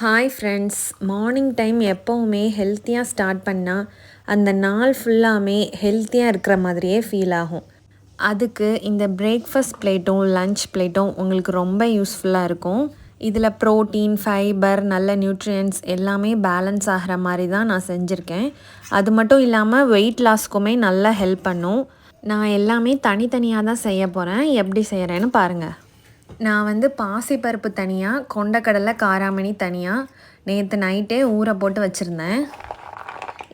Hi friends, morning time எப்போவுமே ஹெல்த்தியாக start பண்ணால் அந்த நாள் ஃபுல்லாமே ஹெல்த்தியாக இருக்கிற மாதிரியே ஃபீல் ஆகும். அதுக்கு இந்த பிரேக்ஃபாஸ்ட் பிளேட்டும் லன்ச் பிளேட்டும் உங்களுக்கு ரொம்ப யூஸ்ஃபுல்லாக இருக்கும். இதில் ப்ரோட்டீன், ஃபைபர், நல்ல நியூட்ரியன்ட்ஸ் எல்லாமே பேலன்ஸ் ஆகிற மாதிரி தான் நான் செஞ்சுருக்கேன். அது மட்டும் இல்லாமல் வெயிட் லாஸ்க்குமே நல்லா ஹெல்ப் பண்ணும். நான் எல்லாமே தனித்தனியாக தான் செய்ய போகிறேன். எப்படி செய்கிறேன்னு பாருங்கள். நான் பாசிப்பருப்பு தனியாக, கொண்டக்கடலை, காராமணி தனியாக நேற்று நைட்டே ஊற போட்டு வச்சுருந்தேன்.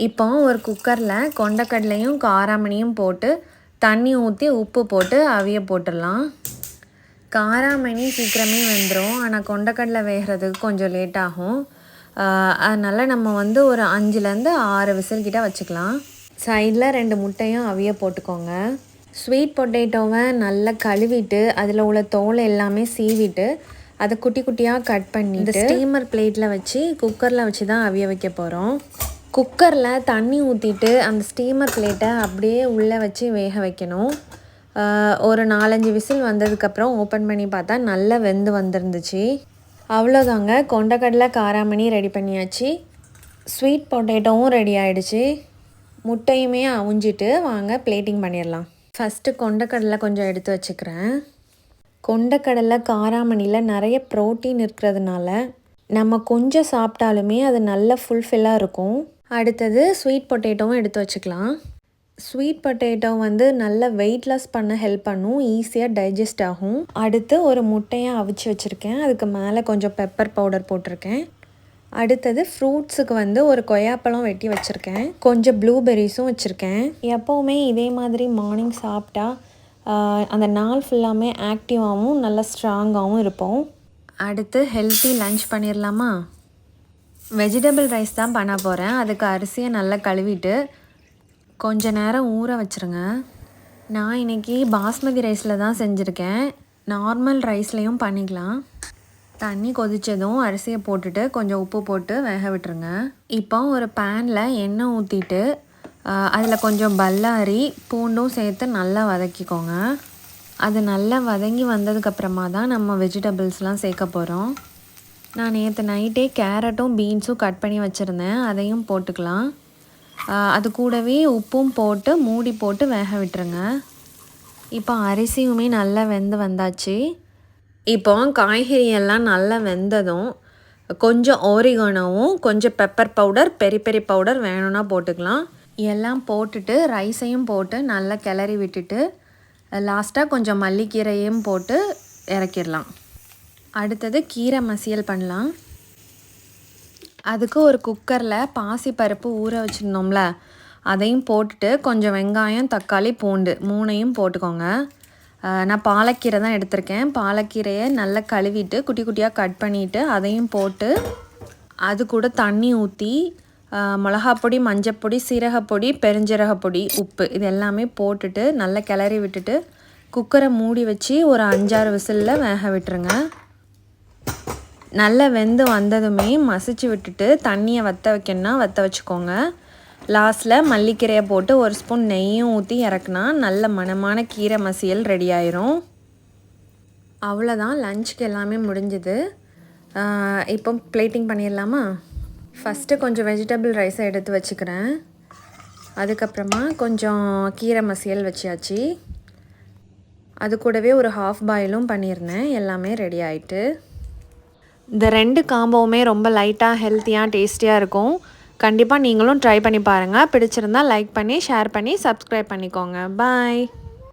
இப்போ ஒரு குக்கரில் கொண்டக்கடலையும் காராமணியும் போட்டு தண்ணி ஊற்றி உப்பு போட்டு அவிய போட்டுடலாம். காராமணி சீக்கிரமே வெந்துடும், ஆனால் கொண்டக்கடலை வேகிறதுக்கு கொஞ்சம் லேட் ஆகும். அதனால் நம்ம ஒரு 5-6 விசில் கிட்ட வச்சுக்கலாம். சைடில் 2 முட்டையும் அவிய போட்டுக்கோங்க. ஸ்வீட் பொட்டேட்டோவை நல்லா கழுவிட்டு அதில் உள்ள தோலை எல்லாமே சீவிட்டு அதை குட்டி குட்டியாக கட் பண்ணிட்டு ஸ்டீமர் பிளேட்டில் வச்சு குக்கரில் வச்சு தான் அவிய வைக்க போகிறோம். குக்கரில் தண்ணி ஊற்றிட்டு அந்த ஸ்டீமர் பிளேட்டை அப்படியே உள்ளே வச்சு வேக வைக்கணும். ஒரு 4-5 விசில் வந்ததுக்கப்புறம் ஓப்பன் பண்ணி பார்த்தா நல்லா வெந்து வந்துருந்துச்சு. அவ்வளோதாங்க, கொண்டக்கடலை காராமணி ரெடி பண்ணியாச்சு. ஸ்வீட் பொட்டேட்டோவும் ரெடி ஆகிடுச்சு. முட்டையுமே அவிஞ்சிட்டு வாங்க பிளேட்டிங் பண்ணிடலாம். ஃபஸ்ட்டு கொண்டக்கடலை கொஞ்சம் எடுத்து வச்சுக்கிறேன். கொண்டக்கடலை காராமணியில் நிறைய ப்ரோட்டீன் இருக்கிறதுனால நம்ம கொஞ்சம் சாப்பிட்டாலுமே அது நல்ல ஃபுல்ஃபில்லாக இருக்கும். அடுத்தது ஸ்வீட் பொட்டேட்டோவும் எடுத்து வச்சுக்கலாம். ஸ்வீட் பொட்டேட்டோ நல்ல வெயிட் லாஸ் பண்ண ஹெல்ப் பண்ணும், ஈஸியாக டைஜஸ்ட் ஆகும். அடுத்து ஒரு முட்டையை அவிச்சு வச்சுருக்கேன். அதுக்கு மேலே கொஞ்சம் பெப்பர் பவுடர் போட்டிருக்கேன். அடுத்தது ஃப்ரூட்ஸுக்கு ஒரு கொய்யாப்பழம் வெட்டி வச்சுருக்கேன். கொஞ்சம் ப்ளூபெர்ரிஸும் வச்சுருக்கேன். எப்போவுமே இதே மாதிரி மார்னிங் சாப்பிட்டா அந்த நாள் ஃபுல்லாமே ஆக்டிவாகவும் நல்லா ஸ்ட்ராங்காகவும் இருப்போம். அடுத்து ஹெல்த்தி லன்ச் பண்ணிடலாமா? வெஜிடபிள் ரைஸ் தான் பண்ண போகிறேன். அதுக்கு அரிசியை நல்லா கழுவிட்டு கொஞ்ச நேரம் ஊற வச்சுருங்க. நான் இன்றைக்கி பாஸ்மதி ரைஸில் தான் செஞ்சுருக்கேன். நார்மல் ரைஸ்லேயும் பண்ணிக்கலாம். தண்ணி கொதித்ததும் அரிசியை போட்டுட்டு கொஞ்சம் உப்பு போட்டு வேக விட்டுருங்க. இப்போ ஒரு பேனில் எண்ணெய் ஊற்றிட்டு அதில் கொஞ்சம் பல்லாரி, பூண்டும் சேர்த்து நல்லா வதக்கிக்கோங்க. அது நல்லா வதங்கி வந்ததுக்கப்புறமா தான் நம்ம வெஜிடபிள்ஸ்லாம் சேர்க்க போகிறோம். நான் நேற்று நைட்டே கேரட்டும் பீன்ஸும் கட் பண்ணி வச்சுருந்தேன், அதையும் போட்டுக்கலாம். அது கூடவே உப்பும் போட்டு மூடி போட்டு வேக விட்டுருங்க. இப்போ அரிசியுமே நல்லா வெந்து வந்தாச்சு. இப்போ காய்கறி எல்லாம் நல்லா வெந்ததும் கொஞ்சம் ஓரிகானோவும் கொஞ்சம் பெப்பர் பவுடர், பெரி பெரி பவுடர் வேணும்னா போட்டுக்கலாம். எல்லாம் போட்டுட்டு ரைஸையும் போட்டு நல்லா கிளறி விட்டுட்டு லாஸ்ட்டாக கொஞ்சம் மல்லிக்கீரையும் போட்டு இறக்கிடலாம். அடுத்தது கீரை மசியல் பண்ணலாம். அதுக்கு ஒரு குக்கரில் பாசிப்பருப்பு ஊற வச்சுருந்தோம்ல, அதையும் போட்டுட்டு கொஞ்சம் வெங்காயம், தக்காளி, பூண்டு 3ஐயும் போட்டுக்கோங்க. நான் பாலக்கீரை தான் எடுத்திருக்கேன். பாலக்கீரையை நல்லா கழுவிட்டு குட்டி குட்டியாக கட் பண்ணிவிட்டு அதையும் போட்டு அது கூட தண்ணி ஊற்றி மிளகாப்பொடி, மஞ்சப்பொடி, சீரகப்பொடி, பெருஞ்சீரகப்பொடி, உப்பு இது எல்லாமே போட்டுட்டு நல்லா கிளறி விட்டுட்டு குக்கரை மூடி வச்சு ஒரு 5-6 விசிலில் வேக விட்டுருங்க. நல்லா வெந்து வந்ததுமே மசிச்சு விட்டுட்டு தண்ணியை வற்ற வைக்கணுன்னா வற்ற வச்சுக்கோங்க. லாஸ்ட்டில் மல்லிக்கீரையை போட்டு ஒரு ஸ்பூன் நெய்யும் ஊற்றி இறக்குனா நல்ல மணமான கீரை மசியல் ரெடி ஆயிரும். அவ்வளோதான், லஞ்சுக்கு எல்லாமே முடிஞ்சுது. இப்போ பிளேட்டிங் பண்ணிடலாமா? ஃபஸ்ட்டு கொஞ்சம் வெஜிடபிள் ரைஸை எடுத்து வச்சுக்கிறேன். அதுக்கப்புறமா கொஞ்சம் கீரை மசியல் வச்சியாச்சு. அது கூடவே ஒரு ஹாஃப் பாயிலும் பண்ணியிருந்தேன். எல்லாமே ரெடி ஆகிட்டு. இந்த 2 காம்போவுமே ரொம்ப லைட்டாக ஹெல்த்தியாக டேஸ்டியாக இருக்கும். கண்டிப்பாக நீங்களும் ட்ரை பண்ணி பாருங்கள். பிடிச்சிருந்தால் லைக் பண்ணி, ஷேர் பண்ணி, சப்ஸ்கிரைப் பண்ணிக்கோங்க. பாய்.